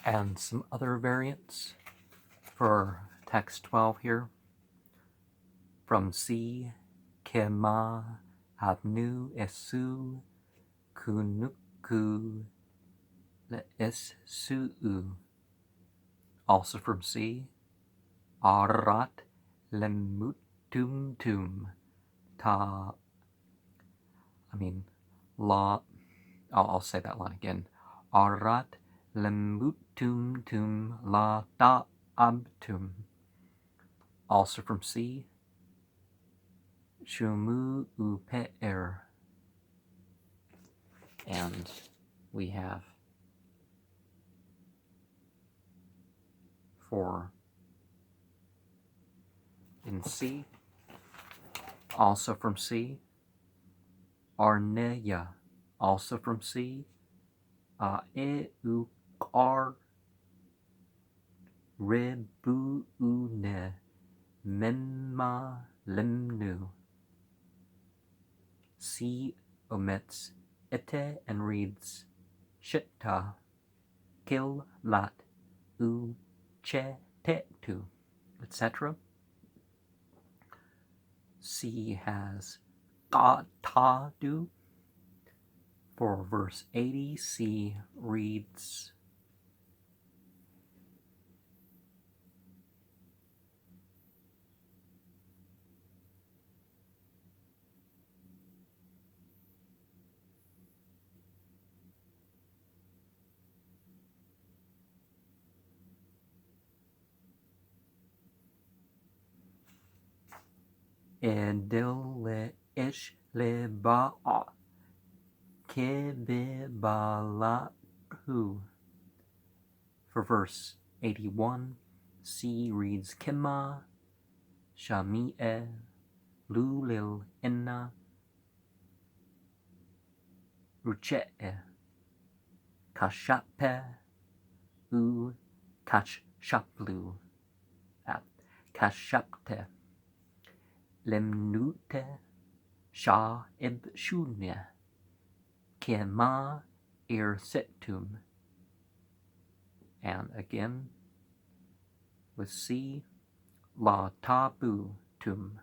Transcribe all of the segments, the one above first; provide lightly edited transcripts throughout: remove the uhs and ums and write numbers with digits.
And some other variants for text 12 here. From C, Kema, Hadnu, Esu, Kunuku, Le'esu. Also from C, Arat, Lemutumtum, Ta, La, I'll say that line again. Arat, Lemutumtum, La Ta'abtum. Also from C, Shumu Upe'er. And we have for in C, also from C, Arneya, also from C, Eukar, Rebuune, Menma Lemnu. C omits ete and reads Shitta, Kil Lat, U Che Tetu, etc. C has Gatadu. For verse 80, C reads Edele ish leba'a kebebalahu. For verse 81, C reads Kima, Shami'e, Lulil Inna, Ruche'e, Kashape, U Kashaplu, Kashapte, Lemnute, Shah Ibshunya, Kema Irsetum. And again with C, La Tabu Tum.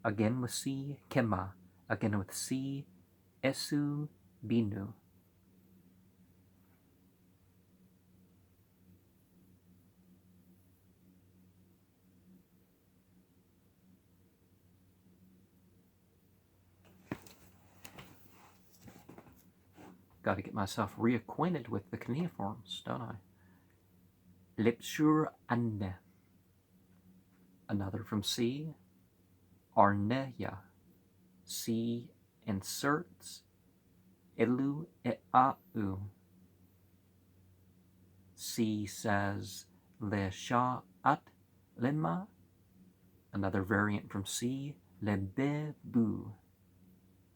Again with C, Kema. Again with C, Esu Binu. Got to get myself reacquainted with the cuneiforms, don't I? Lipsur Anne. Another from C, Arneya. C inserts Ilu E'au. C says Le Sha'at Lema. Another variant from C, Lebebu.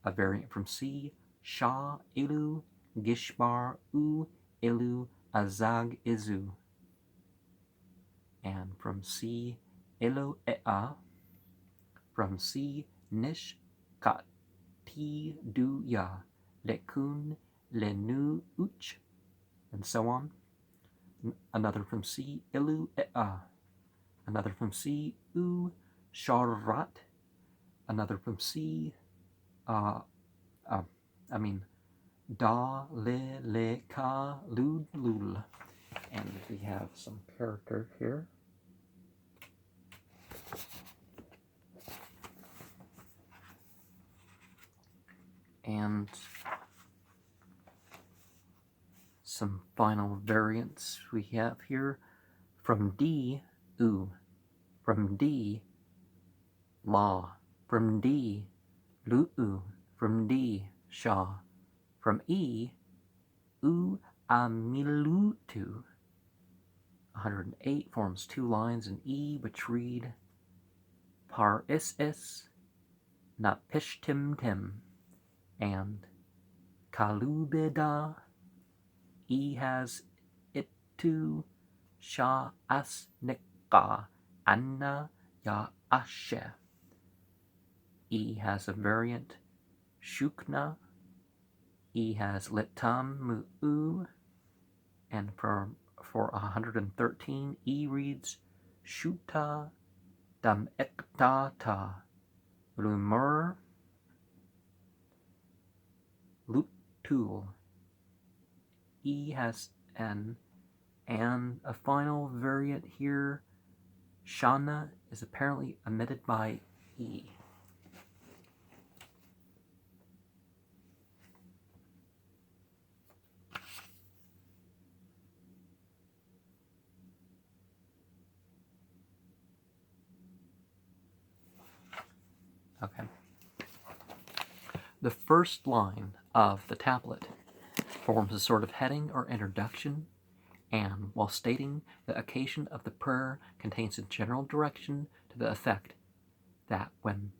A variant from C, Sha Ilu Gishbar U Ilu Azag Izu. And from C, Elo Ea. From C, Nish Kat Ti Du Ya Lekun Lenu Uch. And so on. Another from C, Ilu Ea. Another from C, U Sharat. Another from C, Da Le Ka Lud Lul. And we have some character here. And some final variants we have here. From D, U. From D, La. From D, Lu'u. From D, Sha. From E, U Amilutu. 108 forms 2 lines in E, which read Par Is Na Pishtim Tim. And Kalubeda. E has Itu Sha Asnika Anna Ya Ashe. E has a variant Shukna. E has Litam Mu'u. And for 113, E reads Shuta dam ektata lumur lutul. E has N. And a final variant here, Shana, is apparently omitted by E. Okay. The first line of the tablet forms a sort of heading or introduction, and while stating the occasion of the prayer, contains a general direction to the effect that when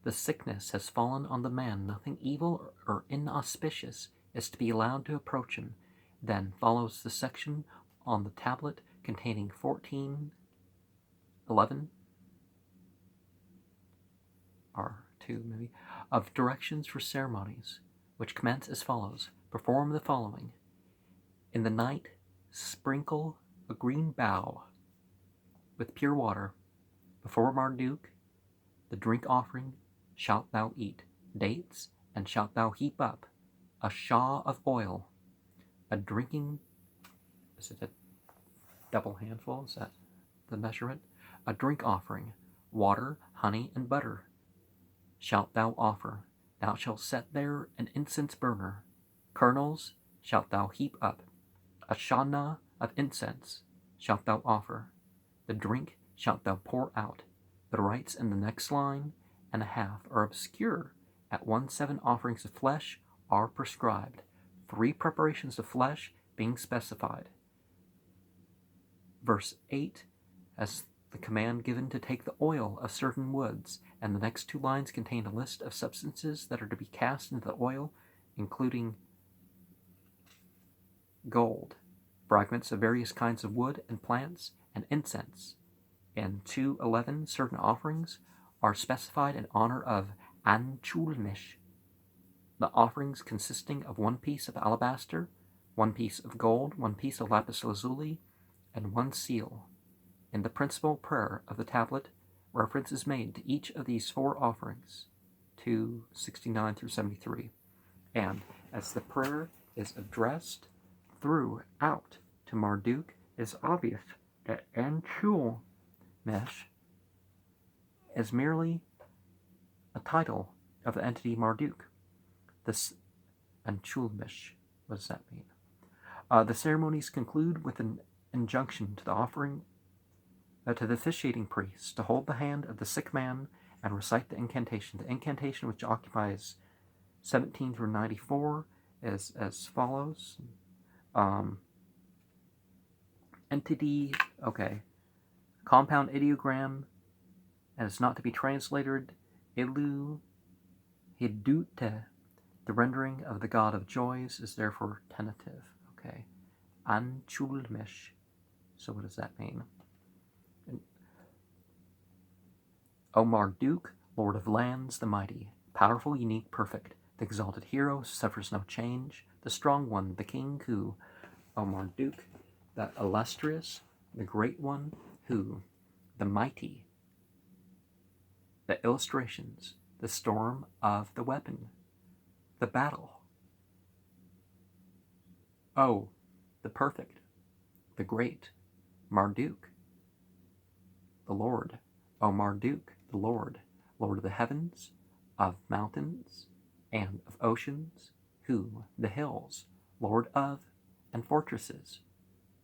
the sickness has fallen on the man, nothing evil or inauspicious is to be allowed to approach him. Then follows the section on the tablet containing 11 or 2 maybe, of directions for ceremonies, which commence as follows. Perform the following. In the night, sprinkle a green bough with pure water. Before Marduk, the drink offering shalt thou eat. Dates, and shalt thou heap up. A shaw of oil. A drinking, is it a double handful? Is that the measurement? A drink offering. Water, honey, and butter shalt thou offer. Thou shalt set there an incense burner. Kernels shalt thou heap up. A shana of incense shalt thou offer. The drink shalt thou pour out. The rites in the next line and a half are obscure. At 1/7 offerings of flesh are prescribed, 3 preparations of flesh being specified. Verse 8 has the command given to take the oil of certain woods, and the next 2 lines contain a list of substances that are to be cast into the oil, including gold, fragments of various kinds of wood and plants, and incense. In 2:11, certain offerings are specified in honor of Anchulmish, the offerings consisting of 1 piece of alabaster, 1 piece of gold, 1 piece of lapis lazuli, and 1 seal. In the principal prayer of the tablet, reference is made to each of these 4 offerings, 269 through 73. And as the prayer is addressed throughout to Marduk, it is obvious that Anchulmish is merely a title of the entity Marduk. This Anchulmish, what does that mean? The ceremonies conclude with an injunction to the offering, to the officiating priest to hold the hand of the sick man and recite the incantation. The incantation, which occupies 17 through 94, is as follows. Entity, okay. Compound ideogram, and it's not to be translated. Ilu hidute. The rendering of the god of joys is therefore tentative. Okay. Anchulmish. So what does that mean? O Marduk, Lord of lands, the mighty, powerful, unique, perfect, the exalted hero, suffers no change, the strong one, the king who, O Marduk, the illustrious, the great one who, the mighty, the illustrations, the storm of the weapon, the battle. O, the perfect, the great, Marduk, the Lord, O Marduk, the Lord, Lord of the heavens, of mountains, and of oceans, who, the hills, Lord of, and fortresses,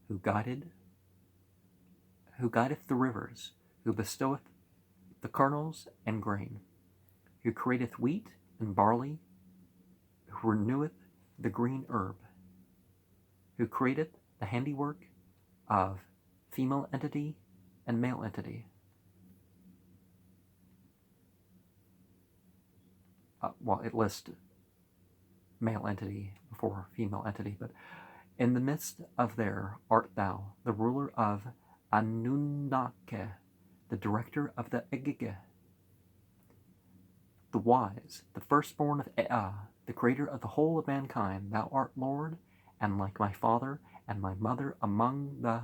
who guideth the rivers, who bestoweth the kernels and grain, who createth wheat and barley, who reneweth the green herb, who createth the handiwork of female entity and male entity. Well, it lists male entity before female entity, but in the midst of there art thou, the ruler of Anunnake, the director of the Egege, the wise, the firstborn of Ea, the creator of the whole of mankind. Thou art Lord, and like my father, and my mother among the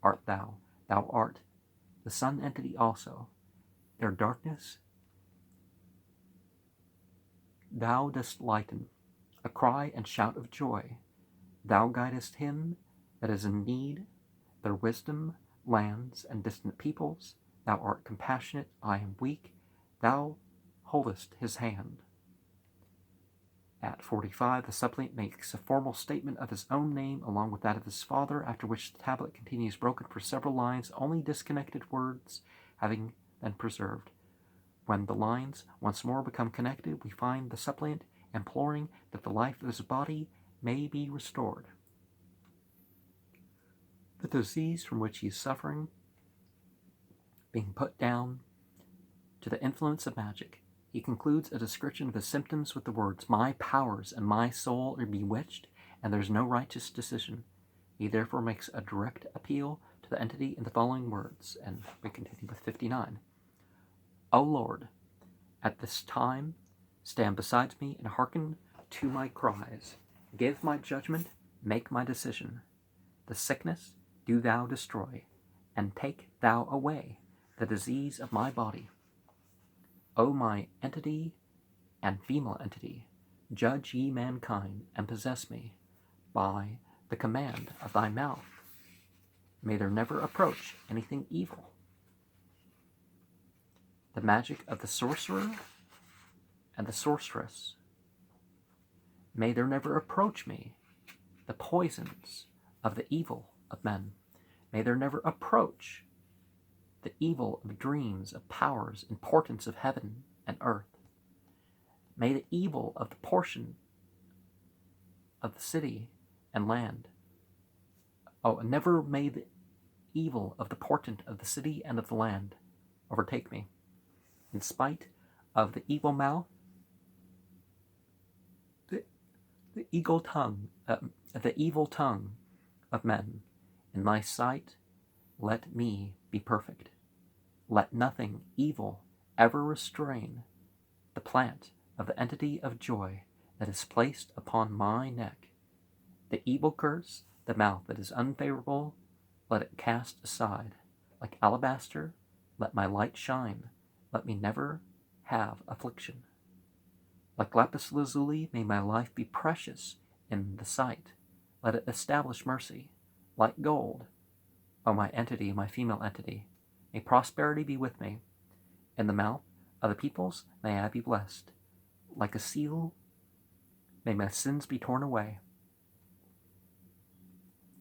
art thou. Thou art the sun entity also. Their darkness thou dost lighten, a cry and shout of joy. Thou guidest him that is in need, their wisdom, lands, and distant peoples. Thou art compassionate, I am weak. Thou holdest his hand. At 45, the suppliant makes a formal statement of his own name along with that of his father, after which the tablet continues broken for several lines, only disconnected words having been preserved. When the lines once more become connected, we find the suppliant imploring that the life of his body may be restored. The disease from which he is suffering being put down to the influence of magic. He concludes a description of his symptoms with the words, "My powers and my soul are bewitched, and there's no righteous decision." He therefore makes a direct appeal to the entity in the following words, and we continue with 59. O Lord, at this time stand beside me and hearken to my cries. Give my judgment, make my decision. The sickness do thou destroy, and take thou away the disease of my body. O my entity and female entity, judge ye mankind, and possess me by the command of thy mouth. May there never approach anything evil. The magic of the sorcerer and the sorceress. May there never approach me the poisons of the evil of men. May there never approach the evil of dreams, of powers, and portents of heaven and earth. May the evil of the portion of the city and land. Never may the evil of the portent of the city and of the land overtake me. In spite of the evil mouth, the evil tongue of men, in thy sight, let me be perfect. Let nothing evil ever restrain the plant of the entity of joy that is placed upon my neck. The evil curse, the mouth that is unfavorable, let it cast aside. Like alabaster, let my light shine. Let me never have affliction. Like lapis lazuli, may my life be precious in the sight. Let it establish mercy. Like gold, O my entity, my female entity, may prosperity be with me. In the mouth of the peoples, may I be blessed. Like a seal, may my sins be torn away.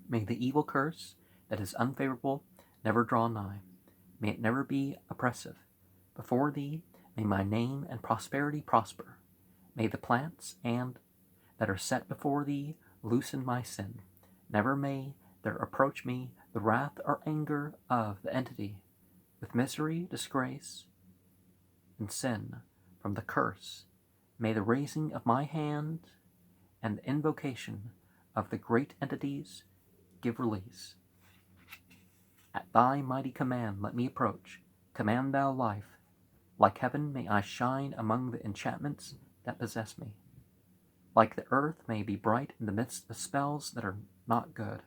May the evil curse that is unfavorable never draw nigh. May it never be oppressive. Before thee, may my name and prosperity prosper. May the plants and that are set before thee loosen my sin. Never may there approach me the wrath or anger of the entity, with misery, disgrace, and sin from the curse. May the raising of my hand and the invocation of the great entities give release. At thy mighty command let me approach. Command thou life. Like heaven may I shine among the enchantments that possess me. Like the earth may be bright in the midst of spells that are not good.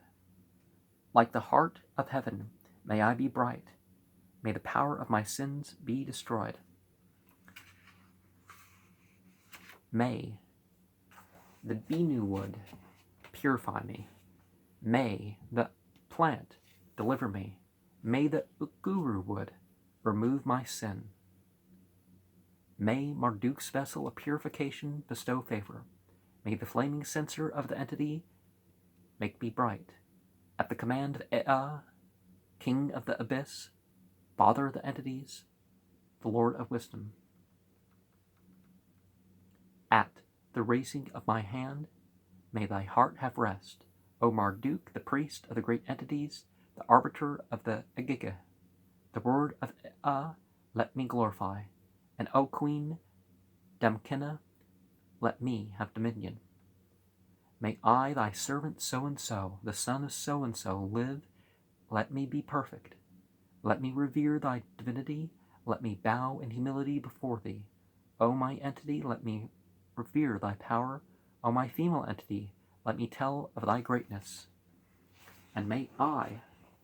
Like the heart of heaven may I be bright. May the power of my sins be destroyed. May the binu wood purify me. May the plant deliver me. May the ukuru wood remove my sin. May Marduk's vessel of purification bestow favor. May the flaming censer of the entity make me bright. At the command of Ea, King of the Abyss, Father of the entities, the Lord of wisdom. At the raising of my hand, may thy heart have rest. O Marduk, the priest of the great entities, the arbiter of the Agiga, the word of Ea, let me glorify. And O Queen Damkina, let me have dominion. May I, thy servant so-and-so, the son of so-and-so, live. Let me be perfect. Let me revere thy divinity. Let me bow in humility before thee. O my entity, let me revere thy power. O my female entity, let me tell of thy greatness. And may I,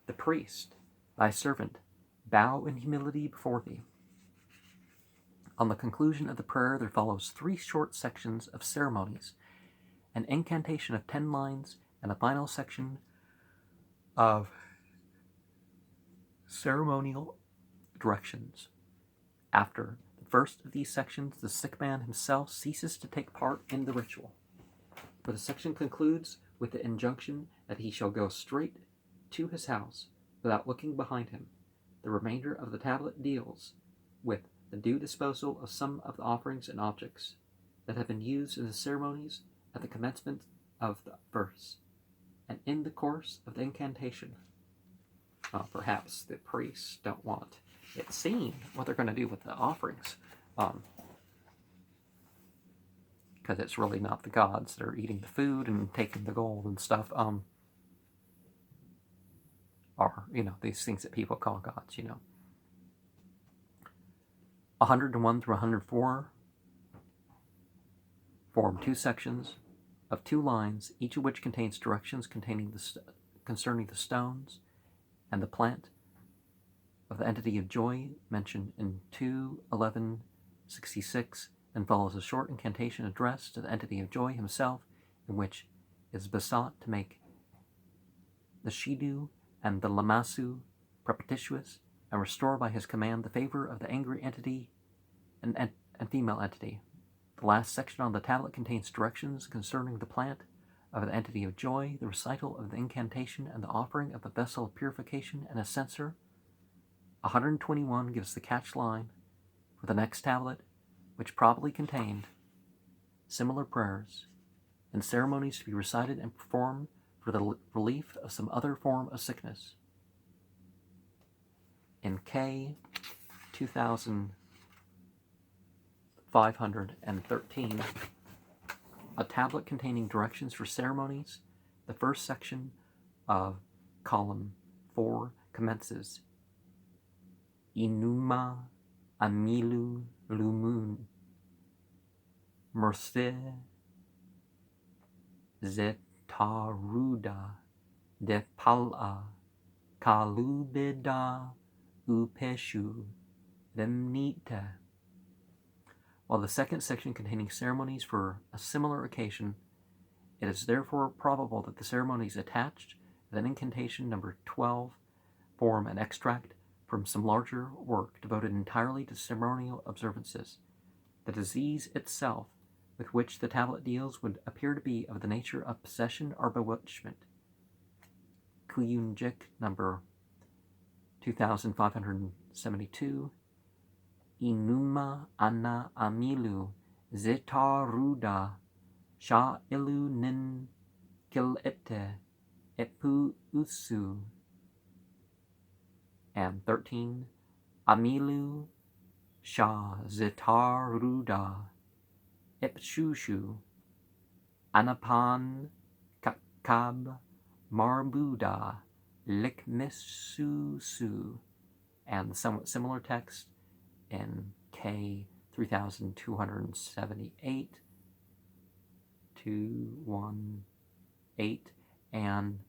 the priest, thy servant, bow in humility before thee. On the conclusion of the prayer there follows 3 short sections of ceremonies, an incantation of 10 lines, and a final section of ceremonial directions. After the first of these sections, the sick man himself ceases to take part in the ritual. For the section concludes with the injunction that he shall go straight to his house without looking behind him. The remainder of the tablet deals with the due disposal of some of the offerings and objects that have been used in the ceremonies at the commencement of the verse, and in the course of the incantation. Perhaps the priests don't want it seen what they're going to do with the offerings, because it's really not the gods that are eating the food and taking the gold and stuff, are, these things that people call gods, 101 through 104 form 2 sections of 2 lines, each of which contains directions concerning the stones and the plant of the entity of joy mentioned in 2:11:66, and follows a short incantation addressed to the entity of joy himself, in which it is besought to make the Shidu and the Lamasu propitious, and restore by his command the favor of the angry entity and female entity. The last section on the tablet contains directions concerning the plant of the entity of joy, the recital of the incantation, and the offering of a vessel of purification and a censer. 121 gives the catch line for the next tablet, which probably contained similar prayers and ceremonies to be recited and performed for the relief of some other form of sickness. In K 2513, a tablet containing directions for ceremonies, the first section of column 4 commences, Inuma Amilu Lumun Merce Zetaruda de Pala Kalubida Upeshu Lemnita. While the second section containing ceremonies for a similar occasion, it is therefore probable that the ceremonies attached to the incantation number 12 form an extract from some larger work devoted entirely to ceremonial observances. The disease itself with which the tablet deals would appear to be of the nature of possession or bewitchment. Kuyunjik number 2572, Inuma Anna Amilu Zetaruda Sha Ilu Nin Kilete Epu Usu. And 13, Amilu Sha Zetaruda Epshushu Anapan Kakab Marbuda Likmisusu. And the somewhat similar text in K 3278 218 and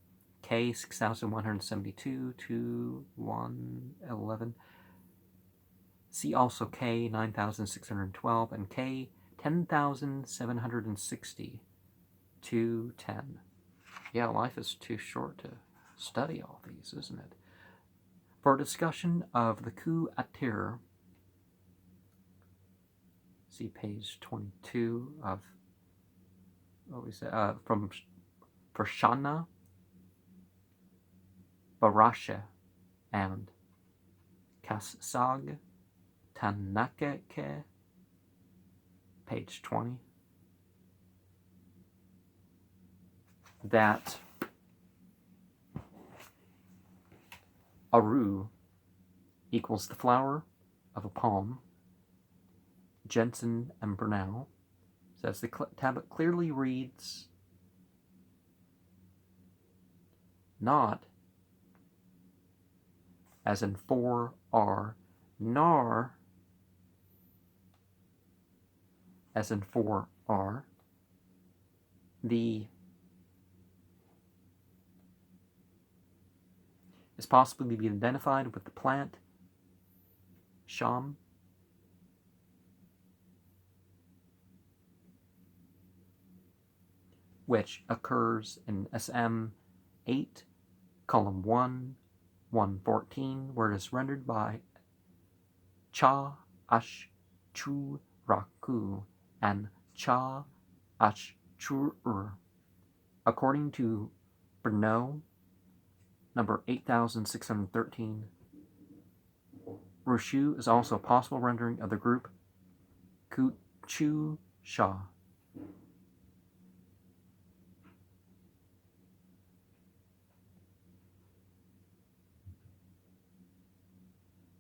K 6172 2111. See also K 9612 and K 10760 210. Yeah, life is too short to study all these, isn't it? For a discussion of the Ku Atir, see page 22 of what we say from Shana Barasha and Kassag Tanakeke, page 20, that Aru equals the flower of a palm. Jensen and Bernal says the tablet clearly reads not as in 4R, nor as in 4R. The is possibly to be identified with the plant sham, which occurs in SM 8, column 1, 114, where it is rendered by cha ash chu raku and cha ash chur. According to Brno, number 8613, Rushu is also a possible rendering of the group Kuchu Sha.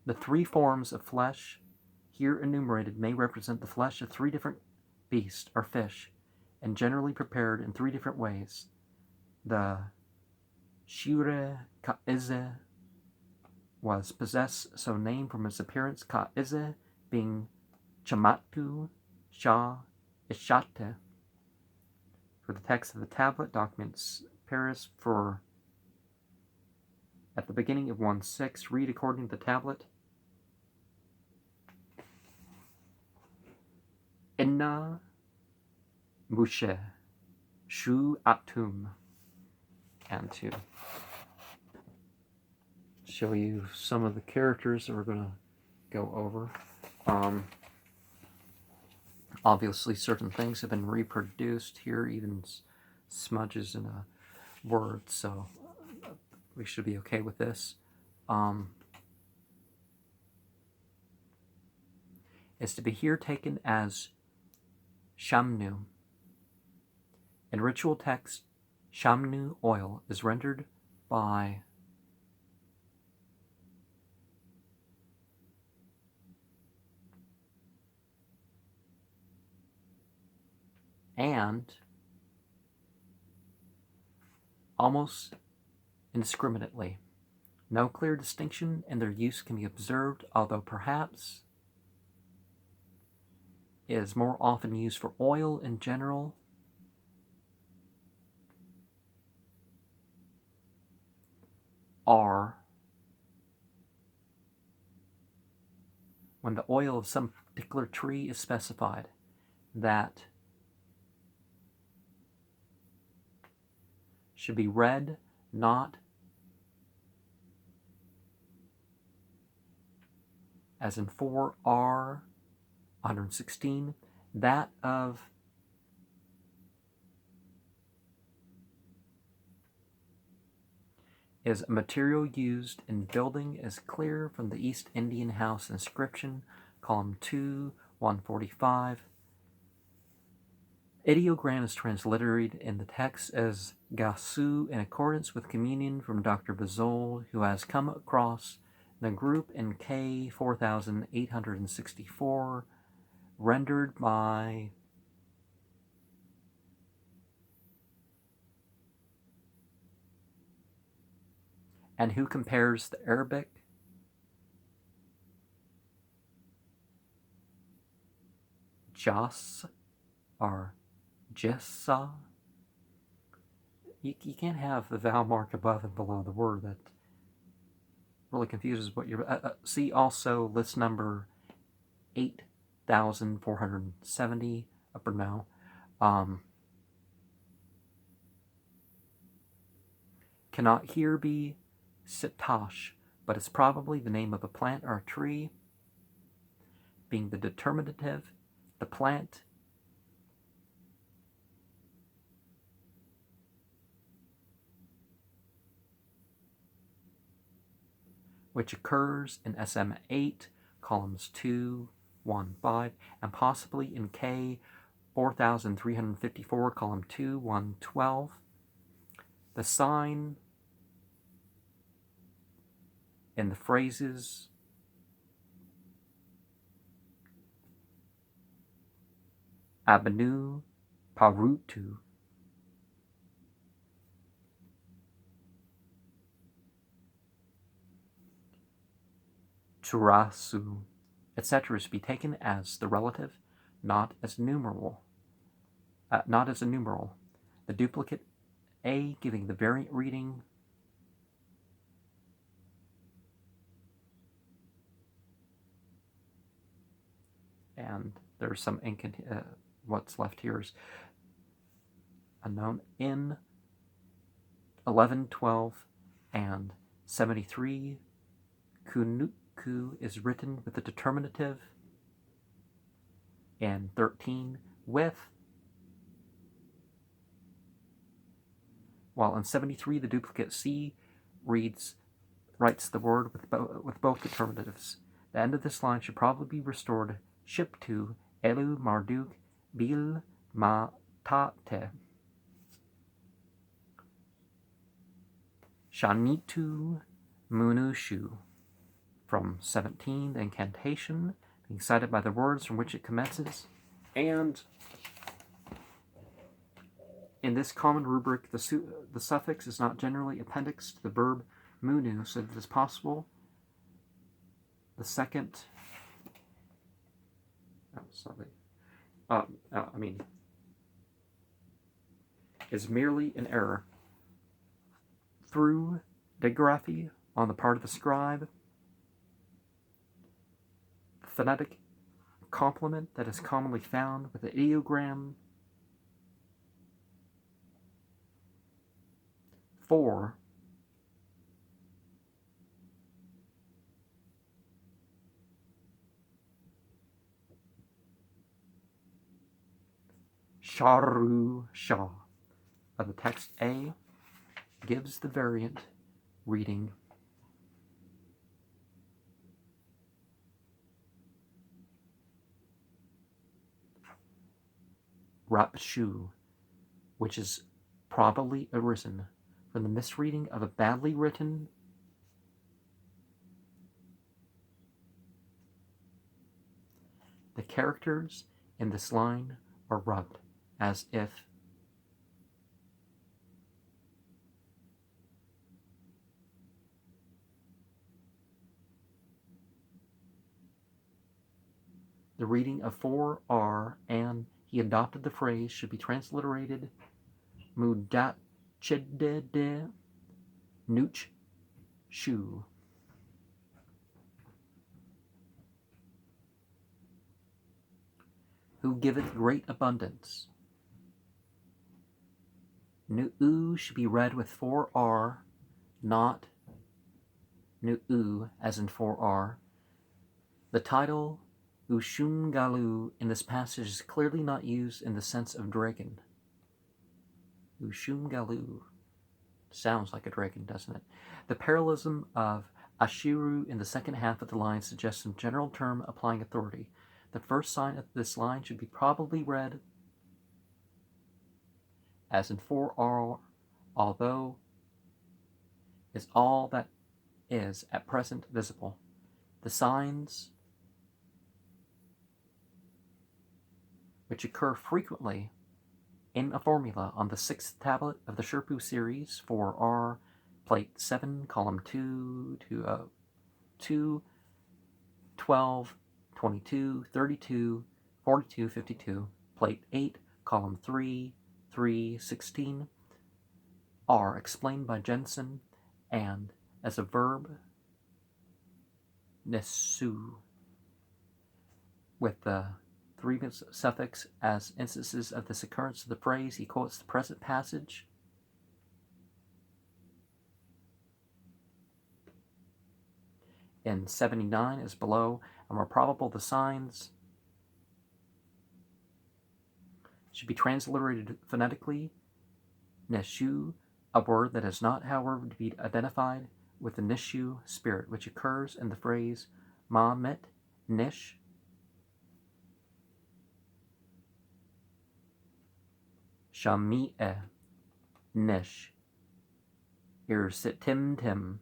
The three forms of flesh here enumerated may represent the flesh of three different beasts or fish, and generally prepared in three different ways. The Shure Kaize was possessed, so named from its appearance, Kaize being Chamatu Sha Ishate. For the text of the tablet, documents Paris for at the beginning of 1.6, read according to the tablet. Inna Mushe Shu Atum. And to show you some of the characters that we're going to go over. Obviously, certain things have been reproduced here, even smudges in a word, so we should be okay with this. It's to be here taken as Shamnu. In ritual text, Shamnu oil is rendered by and almost indiscriminately. No clear distinction in their use can be observed, although perhaps it is more often used for oil in general or when the oil of some particular tree is specified, that should be read not as in 4R 116, that of is a material used in building is clear from the East Indian House inscription, column 2, 145. Ideogram is transliterated in the text as Gasu in accordance with communion from Dr. Bazol, who has come across the group in K 4864, rendered by and who compares the Arabic jas or jessa. You can't have the vowel mark above and below the word. That really confuses what you're... see also list number 8470, upper now. Cannot here be sitash, but it's probably the name of a plant or a tree, being the determinative, the plant which occurs in SM 8, columns 2, 1, 5, and possibly in K 4354, column 2, 1, 12. The sign in the phrases Abanu Parutu Churasu, etc. is to be taken as the relative, not as numeral. The duplicate A giving the variant reading and there's some what's left here is unknown. In 11, 12, and 73, kunuku is written with the determinative. In 13, with, while in 73 the duplicate C writes the word with both determinatives. The end of this line should probably be restored. Ship to Elu Marduk Bil Matate. Shanitu Munushu. From 17, the incantation, being cited by the words from which it commences. And in this common rubric, the suffix is not generally appendix to the verb munu, so that it is possible the second, is merely an error. Through digraphy on the part of the scribe, the phonetic complement that is commonly found with the ideogram for Sharu Shah of the text A gives the variant reading Rapshu, which is probably arisen from the misreading of a badly written the characters in this line are rubbed as if the reading of 4R and he adopted the phrase should be transliterated Mudachedede Nuch Shu. Who giveth great abundance. Nu'u should be read with 4R, not Nu'u as in 4R. The title Ushungalu in this passage is clearly not used in the sense of dragon. Ushungalu sounds like a dragon, doesn't it? The parallelism of Ashiru in the second half of the line suggests some general term applying authority. The first sign of this line should be probably read as in 4R, although is all that is at present visible. The signs which occur frequently in a formula on the 6th tablet of the Sherpu series 4R, plate 7, column 2, 12, 22, 32, 42, 52, plate 8, column 3, 16, are explained by Jensen and as a verb, nesu, with the 3 suffix as instances of this occurrence of the phrase. He quotes the present passage. In 79 as below, and more probable the signs should be transliterated phonetically. Neshu, a word that is not, however, to be identified with the Nishu spirit, which occurs in the phrase Ma'met Nish. Shami'e Nish. Irsitim Tim.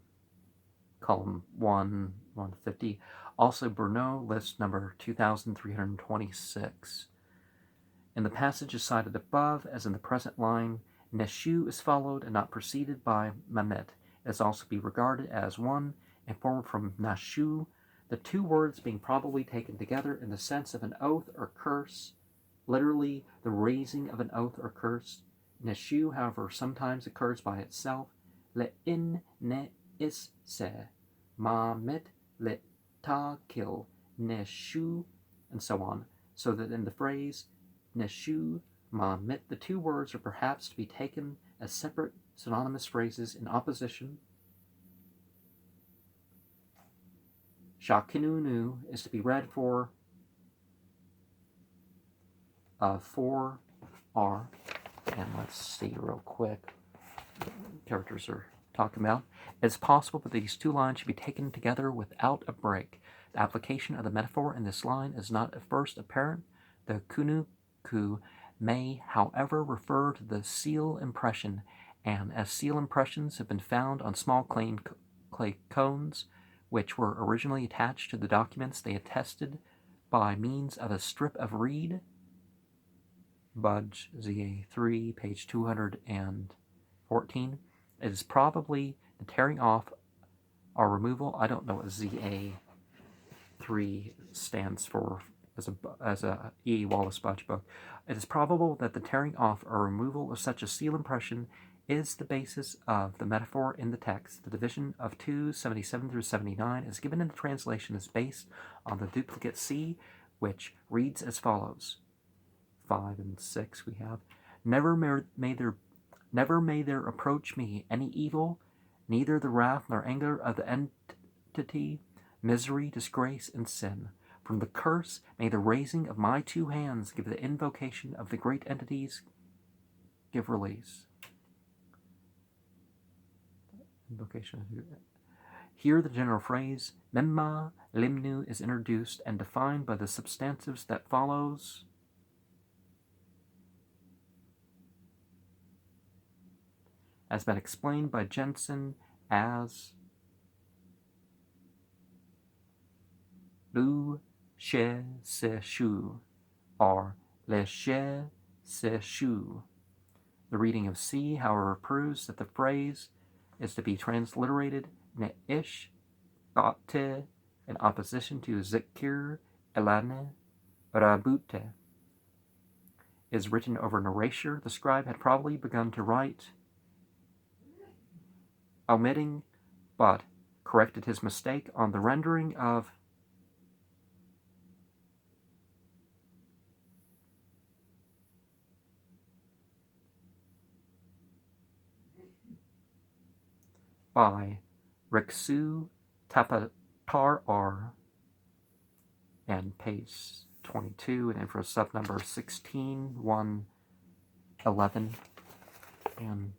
Column 1, 150. Also Bruneau, list number 2326. In the passages cited above, as in the present line, Neshu is followed and not preceded by Mamet. It is also be regarded as one and formed from Nashu, the two words being probably taken together in the sense of an oath or curse, literally the raising of an oath or curse. Neshu, however, sometimes occurs by itself. Le'in ne is se. Mamet le ta kil. Neshu and so on, so that in the phrase Neshu Ma Mit, the two words are perhaps to be taken as separate synonymous phrases in opposition. Shakinunu is to be read for 4R. And let's see real quick. Characters are talking about. It's possible that these two lines should be taken together without a break. The application of the metaphor in this line is not at first apparent. The kunuku may, however, refer to the seal impression, and as seal impressions have been found on small clay cones, which were originally attached to the documents they attested by means of a strip of reed. Budge, ZA3, page 214. It is probably the tearing off or removal. I don't know what ZA3 stands for as a E. Wallace Budge book. It is probable that the tearing off or removal of such a seal impression is the basis of the metaphor in the text. The division of 277 through 79 is given in the translation as based on the duplicate C, which reads as follows. 5 and 6 we have. Never may there approach me any evil, neither the wrath nor anger of the entity, misery, disgrace, and sin. From the curse may the raising of my two hands give the invocation of the great entities give release. Invocation. Here the general phrase Memma Limnu is introduced and defined by the substantives that follows. Has been explained by Jensen as Lu She Se Shu, or Le She Se Shu. The reading of C, however, proves that the phrase is to be transliterated Ne'ish Gate in opposition to Zikir Elane Rabute. Is written over an erasure. The scribe had probably begun to write omitting, but corrected his mistake on the rendering of by Riksu Tapatar and page 22 and info sub number 16, 1, 11, and